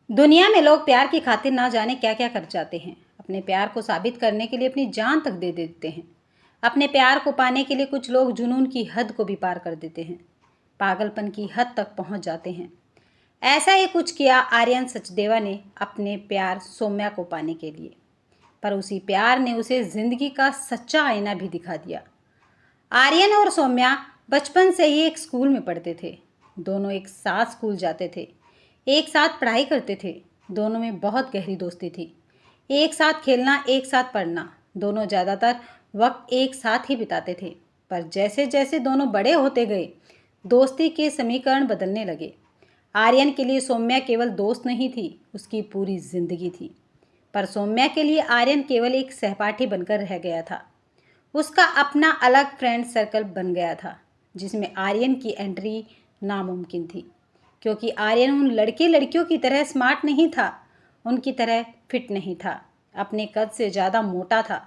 दुनिया में लोग प्यार की खातिर ना जाने क्या क्या कर जाते हैं। अपने प्यार को साबित करने के लिए अपनी जान तक दे देते हैं। अपने प्यार को पाने के लिए कुछ लोग जुनून की हद को भी पार कर देते हैं, पागलपन की हद तक पहुंच जाते हैं। ऐसा ही कुछ किया आर्यन सचदेवा ने अपने प्यार सौम्या को पाने के लिए। पर उसी प्यार ने उसे जिंदगी का सच्चा आईना भी दिखा दिया। आर्यन और सौम्या बचपन से ही एक स्कूल में पढ़ते थे। दोनों एक साथ स्कूल जाते थे, एक साथ पढ़ाई करते थे। दोनों में बहुत गहरी दोस्ती थी। एक साथ खेलना, एक साथ पढ़ना, दोनों ज़्यादातर वक्त एक साथ ही बिताते थे। पर जैसे जैसे दोनों बड़े होते गए, दोस्ती के समीकरण बदलने लगे। आर्यन के लिए सौम्या केवल दोस्त नहीं थी, उसकी पूरी जिंदगी थी। पर सौम्या के लिए आर्यन केवल एक सहपाठी बनकर रह गया था। उसका अपना अलग फ्रेंड सर्कल बन गया था, जिसमें आर्यन की एंट्री नामुमकिन थी। क्योंकि आर्यन उन लड़के लड़कियों की तरह स्मार्ट नहीं था, उनकी तरह फिट नहीं था, अपने कद से ज़्यादा मोटा था।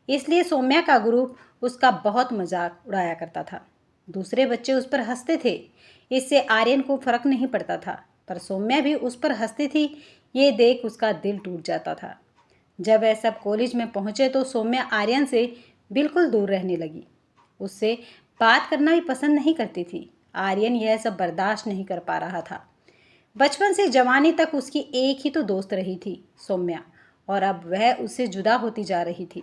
इसलिए सौम्या का ग्रुप उसका बहुत मजाक उड़ाया करता था। दूसरे बच्चे उस पर हंसते थे, इससे आर्यन को फर्क नहीं पड़ता था। पर सौम्या भी उस पर हंसती थी, ये देख उसका दिल टूट जाता था। जब वह सब कॉलेज में पहुंचे तो सौम्या आर्यन से बिल्कुल दूर रहने लगी। उससे बात करना भी पसंद नहीं करती थी। आर्यन यह सब बर्दाश्त नहीं कर पा रहा था। बचपन से जवानी तक उसकी एक ही तो दोस्त रही थी, सौम्या, और अब वह उससे जुदा होती जा रही थी।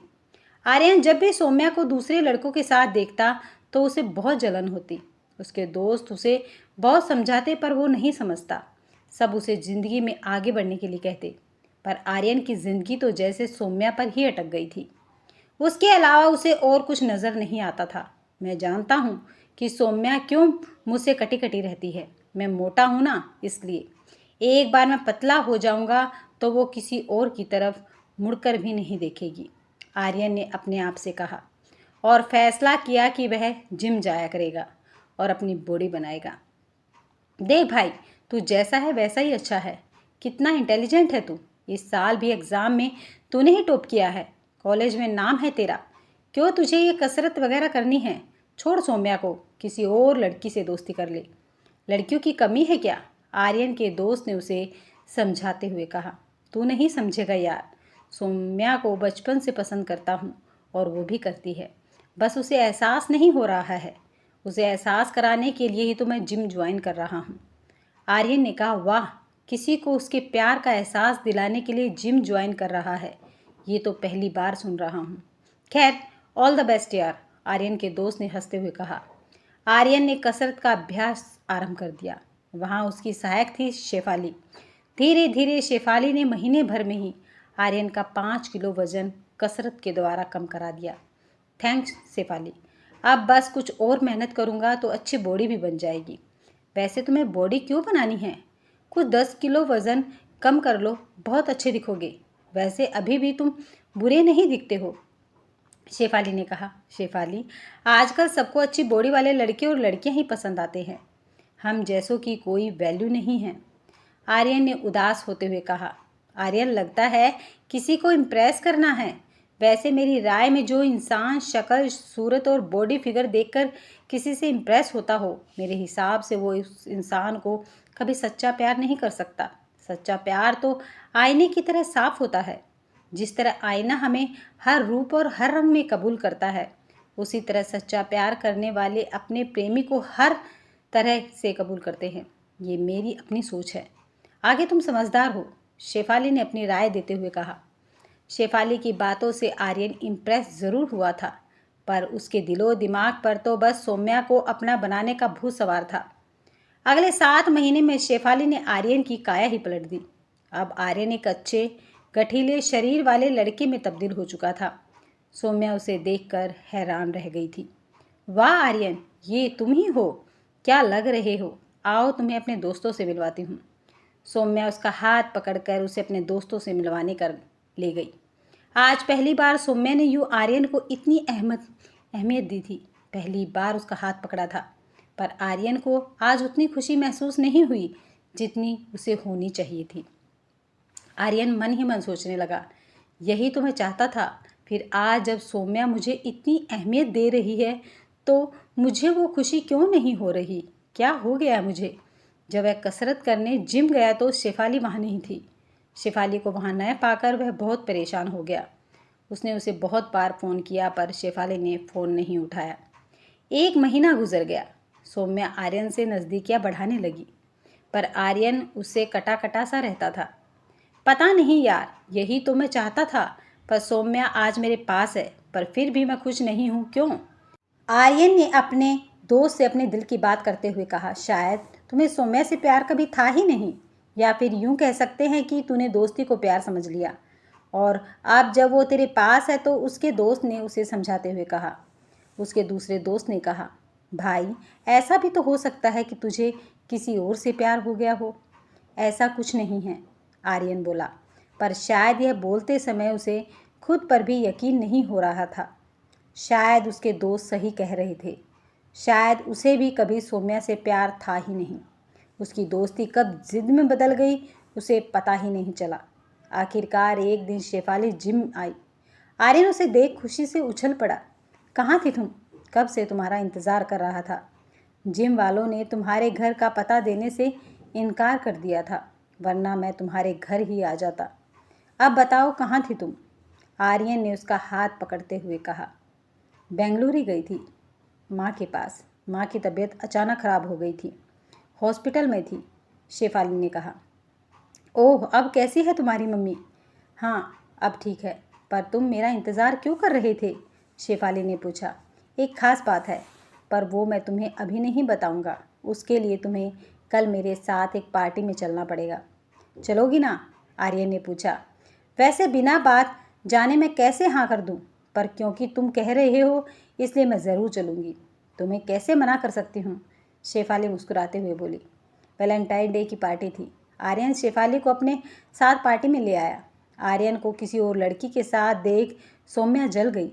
आर्यन जब भी सौम्या को दूसरे लड़कों के साथ देखता तो उसे बहुत जलन होती। उसके दोस्त उसे बहुत समझाते पर वो नहीं समझता। सब उसे ज़िंदगी में आगे बढ़ने के लिए कहते, पर आर्यन की ज़िंदगी तो जैसे सौम्या पर ही अटक गई थी। उसके अलावा उसे और कुछ नज़र नहीं आता था। मैं जानता हूँ कि सौम्या क्यों मुझसे कटी कटी रहती है। मैं मोटा हूँ ना, इसलिए। एक बार मैं पतला हो जाऊँगा तो वो किसी और की तरफ मुड़कर भी नहीं देखेगी, आर्यन ने अपने आप से कहा, और फैसला किया कि वह जिम जाया करेगा और अपनी बॉडी बनाएगा। देख भाई, तू जैसा है वैसा ही अच्छा है। कितना इंटेलिजेंट है तू। इस साल भी एग्ज़ाम में तूने ही टॉप किया है। कॉलेज में नाम है तेरा। क्यों तुझे ये कसरत वगैरह करनी है? छोड़ सौम्या को, किसी और लड़की से दोस्ती कर ले। लड़कियों की कमी है क्या? आर्यन के दोस्त ने उसे समझाते हुए कहा। तू नहीं समझेगा यार, सौम्या को बचपन से पसंद करता हूँ और वो भी करती है। बस उसे एहसास नहीं हो रहा है। उसे एहसास कराने के लिए ही तो मैं जिम ज्वाइन कर रहा हूँ। आर्यन ने कहा, वाह, किसी को उसके प्यार का एहसास दिलाने के लिए जिम ज्वाइन कर रहा है, ये तो पहली बार सुन रहा हूँ। खैर, ऑल द बेस्ट यार, आर्यन के दोस्त ने हंसते हुए कहा। आर्यन ने कसरत का अभ्यास आरंभ कर दिया। वहाँ उसकी सहायक थी शेफाली। धीरे धीरे शेफाली ने महीने भर में ही आर्यन का 5 किलो वजन कसरत के द्वारा कम करा दिया। थैंक्स शेफाली, अब बस कुछ और मेहनत करूँगा तो अच्छी बॉडी भी बन जाएगी। वैसे तुम्हें बॉडी क्यों बनानी है? कुछ 10 किलो वज़न कम कर लो, बहुत अच्छे दिखोगे। वैसे अभी भी तुम बुरे नहीं दिखते हो, शेफाली ने कहा। शेफाली, आजकल सबको अच्छी बॉडी वाले लड़के और लड़कियां ही पसंद आते हैं। हम जैसों की कोई वैल्यू नहीं है, आर्यन ने उदास होते हुए कहा। आर्यन, लगता है किसी को इम्प्रेस करना है। वैसे मेरी राय में जो इंसान शक्ल, सूरत और बॉडी फिगर देखकर किसी से इम्प्रेस होता हो, मेरे हिसाब से वो उस इंसान को कभी सच्चा प्यार नहीं कर सकता। सच्चा प्यार तो आईने की तरह साफ होता है। जिस तरह आईना हमें हर रूप और हर रंग में कबूल करता है, उसी तरह सच्चा प्यार करने वाले अपने प्रेमी को हर तरह से कबूल करते हैं। ये मेरी अपनी सोच है। आगे तुम समझदार हो, शेफाली ने अपनी राय देते हुए कहा। शेफाली की बातों से आर्यन इम्प्रेस ज़रूर हुआ था, पर उसके दिलो दिमाग पर तो बस सौम्या को अपना बनाने का भूत सवार था। अगले 7 महीने में शेफाली ने आर्यन की काया ही पलट दी। अब आर्यन एक अच्छे गठीले शरीर वाले लड़के में तब्दील हो चुका था। सौम्या उसे देखकर हैरान रह गई थी। वाह आर्यन, ये तुम ही हो? क्या लग रहे हो? आओ तुम्हें अपने दोस्तों से मिलवाती हूँ। सौम्या उसका हाथ पकड़कर उसे अपने दोस्तों से मिलवाने कर ले गई। आज पहली बार सौम्या ने यूँ आर्यन को इतनी अहमियत दी थी। पहली बार उसका हाथ पकड़ा था, पर आर्यन को आज उतनी खुशी महसूस नहीं हुई जितनी उसे होनी चाहिए थी। आर्यन मन ही मन सोचने लगा, यही तो मैं चाहता था। फिर आज जब सौम्या मुझे इतनी अहमियत दे रही है तो मुझे वो खुशी क्यों नहीं हो रही? क्या हो गया मुझे? जब वह कसरत करने जिम गया तो शेफाली वहाँ नहीं थी। शेफाली को वहाँ न पाकर वह बहुत परेशान हो गया। उसने उसे बहुत बार फ़ोन किया पर शेफाली ने फ़ोन नहीं उठाया। 1 महीना गुजर गया। सौम्या आर्यन से नज़दीकियाँ बढ़ाने लगी, पर आर्यन उससे कटा कटा सा रहता था। पता नहीं यार, यही तो मैं चाहता था, पर सौम्या आज मेरे पास है, पर फिर भी मैं खुश नहीं हूँ, क्यों? आर्यन ने अपने दोस्त से अपने दिल की बात करते हुए कहा, शायद तुम्हें सौम्या से प्यार कभी था ही नहीं, या फिर यूं कह सकते हैं कि तूने दोस्ती को प्यार समझ लिया, और अब जब वो तेरे पास है तो उसके दोस्त ने उसे समझाते हुए कहा। उसके दूसरे दोस्त ने कहा, भाई ऐसा भी तो हो सकता है कि तुझे किसी और से प्यार हो गया हो। ऐसा कुछ नहीं है, आर्यन बोला, पर शायद यह बोलते समय उसे खुद पर भी यकीन नहीं हो रहा था। शायद उसके दोस्त सही कह रहे थे। शायद उसे भी कभी सौम्या से प्यार था ही नहीं। उसकी दोस्ती कब जिद में बदल गई उसे पता ही नहीं चला। आखिरकार एक दिन शेफाली जिम आई। आर्यन उसे देख खुशी से उछल पड़ा। कहाँ थी तुम? कब से तुम्हारा इंतज़ार कर रहा था। जिम वालों ने तुम्हारे घर का पता देने से इनकार कर दिया था, वरना मैं तुम्हारे घर ही आ जाता। अब बताओ कहाँ थी तुम? आर्यन ने उसका हाथ पकड़ते हुए कहा। बेंगलुरु ही गई थी, माँ के पास। माँ की तबीयत अचानक ख़राब हो गई थी, हॉस्पिटल में थी, शेफाली ने कहा। ओह, अब कैसी है तुम्हारी मम्मी? हाँ, अब ठीक है, पर तुम मेरा इंतज़ार क्यों कर रहे थे? शेफाली ने पूछा। एक ख़ास बात है, पर वो मैं तुम्हें अभी नहीं बताऊंगा। उसके लिए तुम्हें कल मेरे साथ एक पार्टी में चलना पड़ेगा। चलोगी ना? आर्यन ने पूछा। वैसे बिना बात जाने मैं कैसे हाँ कर दूँ, पर क्योंकि तुम कह रहे हो इसलिए मैं ज़रूर चलूँगी। तुम्हें कैसे मना कर सकती हूँ? शेफाली मुस्कुराते हुए बोली। वैलेंटाइन डे की पार्टी थी। आर्यन शेफाली को अपने साथ पार्टी में ले आया। आर्यन को किसी और लड़की के साथ देख सौम्या जल गई।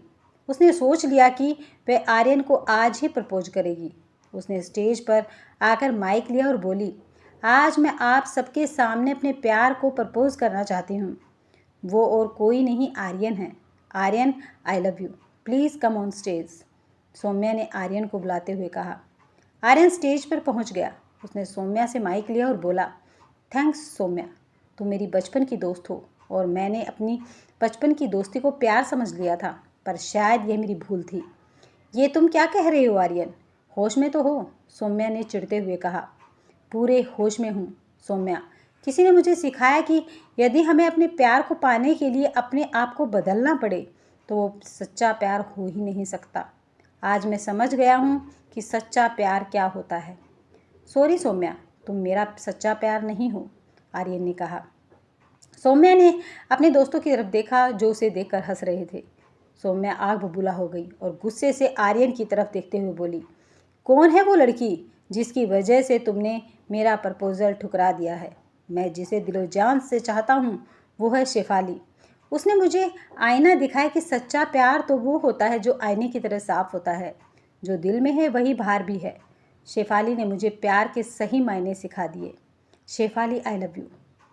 उसने सोच लिया कि वह आर्यन को आज ही प्रपोज करेगी। उसने स्टेज पर आकर माइक लिया और बोली, आज मैं आप सबके सामने अपने प्यार को प्रपोज करना चाहती हूँ। वो और कोई नहीं, आर्यन है। Aryan, I love you, please come on stage, Saumya ने आर्यन को बुलाते हुए कहा। आर्यन स्टेज पर पहुंच गया। उसने सौम्या से माइक लिया और बोला, थैंक्स सौम्या, तुम मेरी बचपन की दोस्त हो और मैंने अपनी बचपन की दोस्ती को प्यार समझ लिया था, पर शायद यह मेरी भूल थी। ये तुम क्या कह रहे हो आर्यन? होश में तो हो? सौम्या ने चिढ़ते हुए कहा। पूरे होश में हूँ सौम्या। किसी ने मुझे सिखाया कि यदि हमें अपने प्यार को पाने के लिए अपने आप को बदलना पड़े तो वो सच्चा प्यार हो ही नहीं सकता। आज मैं समझ गया हूँ कि सच्चा प्यार क्या होता है। सॉरी सौम्या, तुम मेरा सच्चा प्यार नहीं हो, आर्यन ने कहा। सौम्या ने अपने दोस्तों की तरफ देखा जो उसे देखकर हंस रहे थे। सौम्या आग बबूला हो गई और गुस्से से आर्यन की तरफ देखते हुए बोली, कौन है वो लड़की जिसकी वजह से तुमने मेरा प्रपोजल ठुकरा दिया है? मैं जिसे दिलो जान से चाहता हूँ वो है शेफाली। उसने मुझे आईना दिखाया कि सच्चा प्यार तो वो होता है जो आईने की तरह साफ होता है। जो दिल में है वही बाहर भी है। शेफाली ने मुझे प्यार के सही मायने सिखा दिए। Shefali, I love you.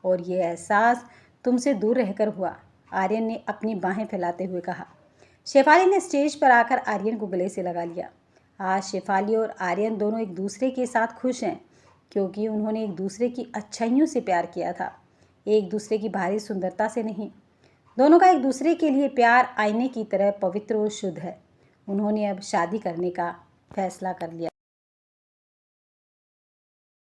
और ये एहसास तुमसे दूर रहकर हुआ, आर्यन ने अपनी बाहें फैलाते हुए कहा। शेफाली ने स्टेज पर आकर आर्यन को गले से लगा लिया। आज शेफाली और आर्यन दोनों एक दूसरे के साथ खुश हैं, क्योंकि उन्होंने एक दूसरे की अच्छाइयों से प्यार किया था, एक दूसरे की बाहरी सुंदरता से नहीं। दोनों का एक दूसरे के लिए प्यार आईने की तरह पवित्र और शुद्ध है। उन्होंने अब शादी करने का फैसला कर लिया।